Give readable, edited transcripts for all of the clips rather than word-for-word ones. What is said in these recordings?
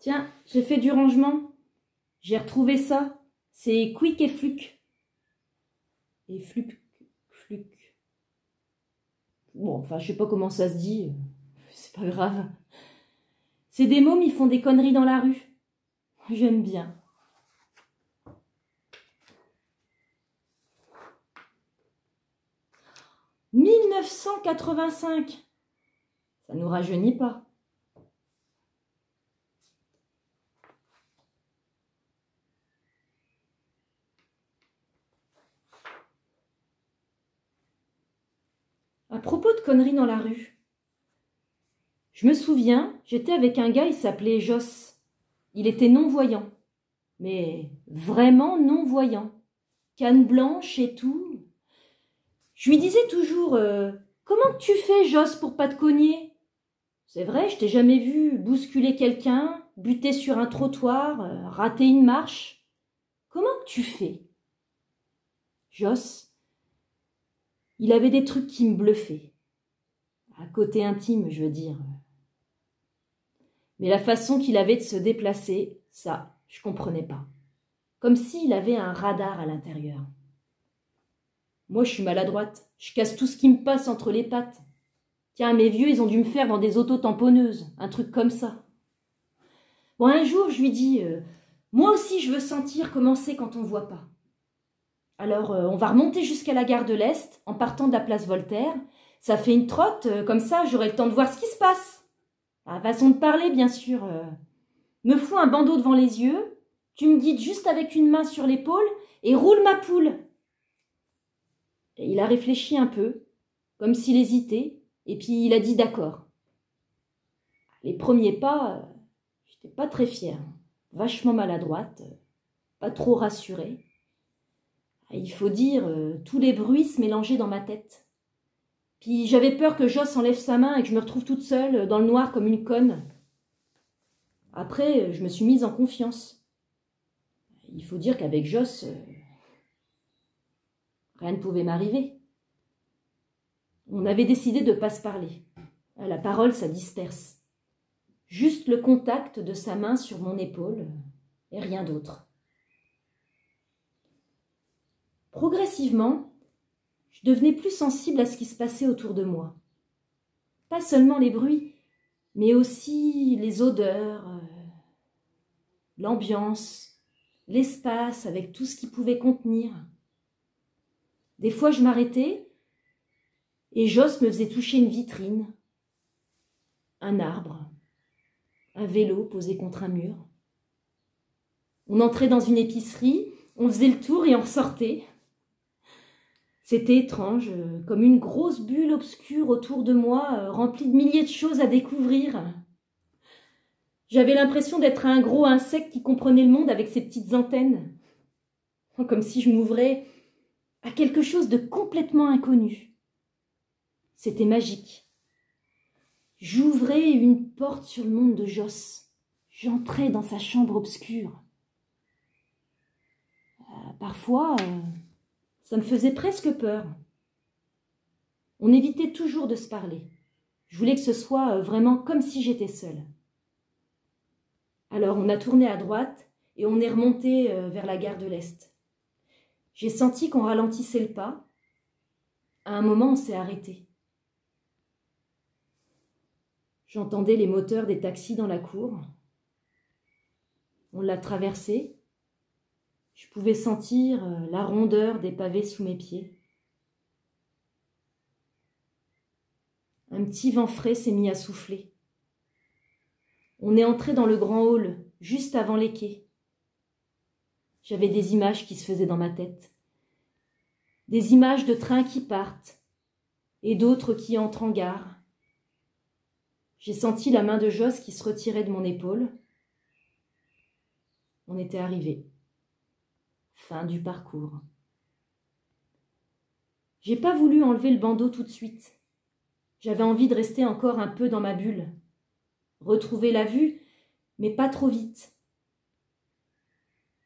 Tiens, j'ai fait du rangement. J'ai retrouvé ça. C'est Quick et Fluke. Et Fluke. Bon, enfin, je sais pas comment ça se dit. C'est pas grave. C'est des mômes, ils font des conneries dans la rue. J'aime bien. « 1985 ! Ça nous rajeunit pas. À propos de conneries dans la rue, je me souviens, j'étais avec un gars, il s'appelait Joss. Il était non-voyant, mais vraiment non-voyant. Canne blanche et tout. Je lui disais toujours comment tu fais, Joss, pour pas te cogner? C'est vrai, je t'ai jamais vu bousculer quelqu'un, buter sur un trottoir, rater une marche. Comment tu fais? Joss, il avait des trucs qui me bluffaient. À côté intime, je veux dire. Mais la façon qu'il avait de se déplacer, ça, je comprenais pas. Comme s'il avait un radar à l'intérieur. Moi, je suis maladroite. Je casse tout ce qui me passe entre les pattes. Tiens, mes vieux, ils ont dû me faire dans des auto-tamponneuses. Un truc comme ça. Bon, un jour, je lui dis moi aussi, je veux sentir comment c'est quand on voit pas. Alors, on va remonter jusqu'à la gare de l'Est, en partant de la place Voltaire. Ça fait une trotte, comme ça, j'aurai le temps de voir ce qui se passe. Ah, façon de parler, bien sûr. Me fous un bandeau devant les yeux, tu me guides juste avec une main sur l'épaule et roule ma poule. Et il a réfléchi un peu, comme s'il hésitait, et puis il a dit d'accord. Les premiers pas, j'étais pas très fière, vachement maladroite, pas trop rassurée. Il faut dire, tous les bruits se mélangeaient dans ma tête. Puis j'avais peur que Joss enlève sa main et que je me retrouve toute seule, dans le noir comme une conne. Après, je me suis mise en confiance. Il faut dire qu'avec Joss, rien ne pouvait m'arriver. On avait décidé de ne pas se parler. La parole, ça disperse. Juste le contact de sa main sur mon épaule et rien d'autre. Progressivement, je devenais plus sensible à ce qui se passait autour de moi. Pas seulement les bruits, mais aussi les odeurs, l'ambiance, l'espace avec tout ce qu'il pouvait contenir. Des fois, je m'arrêtais et Joss me faisait toucher une vitrine, un arbre, un vélo posé contre un mur. On entrait dans une épicerie, on faisait le tour et on ressortait. C'était étrange, comme une grosse bulle obscure autour de moi, remplie de milliers de choses à découvrir. J'avais l'impression d'être un gros insecte qui comprenait le monde avec ses petites antennes. Comme si je m'ouvrais à quelque chose de complètement inconnu. C'était magique. J'ouvrais une porte sur le monde de Joss. J'entrais dans sa chambre obscure. Parfois, ça me faisait presque peur. On évitait toujours de se parler. Je voulais que ce soit vraiment comme si j'étais seule. Alors on a tourné à droite et on est remonté vers la gare de l'Est. J'ai senti qu'on ralentissait le pas. À un moment, on s'est arrêté. J'entendais les moteurs des taxis dans la cour. On l'a traversé. Je pouvais sentir la rondeur des pavés sous mes pieds. Un petit vent frais s'est mis à souffler. On est entré dans le grand hall, juste avant les quais. J'avais des images qui se faisaient dans ma tête. Des images de trains qui partent et d'autres qui entrent en gare. J'ai senti la main de Joss qui se retirait de mon épaule. On était arrivé. Fin du parcours. J'ai pas voulu enlever le bandeau tout de suite. J'avais envie de rester encore un peu dans ma bulle. Retrouver la vue, mais pas trop vite.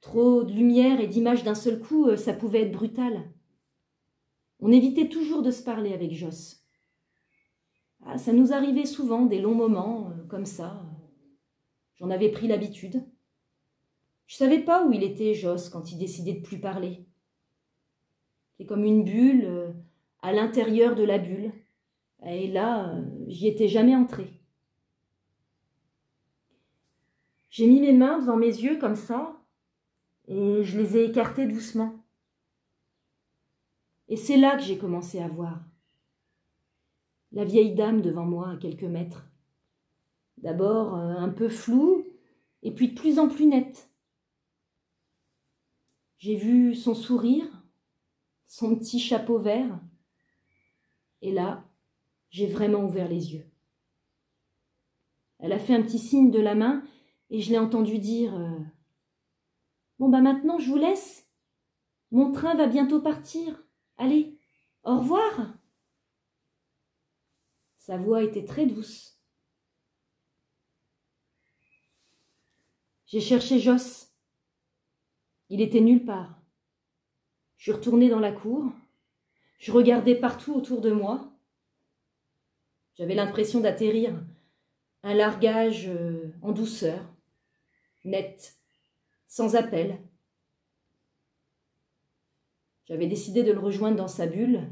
Trop de lumière et d'images d'un seul coup, ça pouvait être brutal. On évitait toujours de se parler avec Joss. Ça nous arrivait souvent, des longs moments, comme ça. J'en avais pris l'habitude. Je savais pas où il était, Joss, quand il décidait de plus parler. C'est comme une bulle à l'intérieur de la bulle. Et là, j'y étais jamais entrée. J'ai mis mes mains devant mes yeux comme ça, et je les ai écartés doucement. Et c'est là que j'ai commencé à voir. La vieille dame devant moi à quelques mètres. D'abord un peu floue, et puis de plus en plus nette. J'ai vu son sourire, son petit chapeau vert, et là, j'ai vraiment ouvert les yeux. Elle a fait un petit signe de la main, et je l'ai entendu dire « Bon, maintenant, je vous laisse. Mon train va bientôt partir. Allez, au revoir !» Sa voix était très douce. J'ai cherché Joss. Il était nulle part. Je suis retournée dans la cour. Je regardais partout autour de moi. J'avais l'impression d'atterrir. Un largage en douceur, net, sans appel. J'avais décidé de le rejoindre dans sa bulle.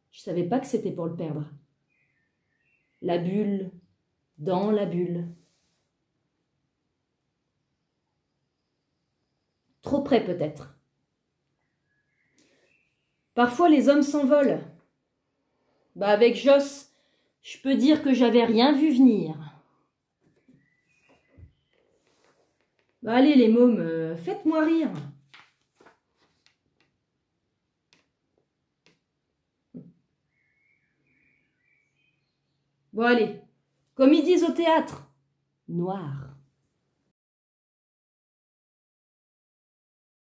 Je ne savais pas que c'était pour le perdre. La bulle dans la bulle. Trop près peut-être. Parfois les hommes s'envolent. Avec Joss, je peux dire que j'avais rien vu venir. Allez les mômes, faites-moi rire. Bon allez, comme ils disent au théâtre, noir.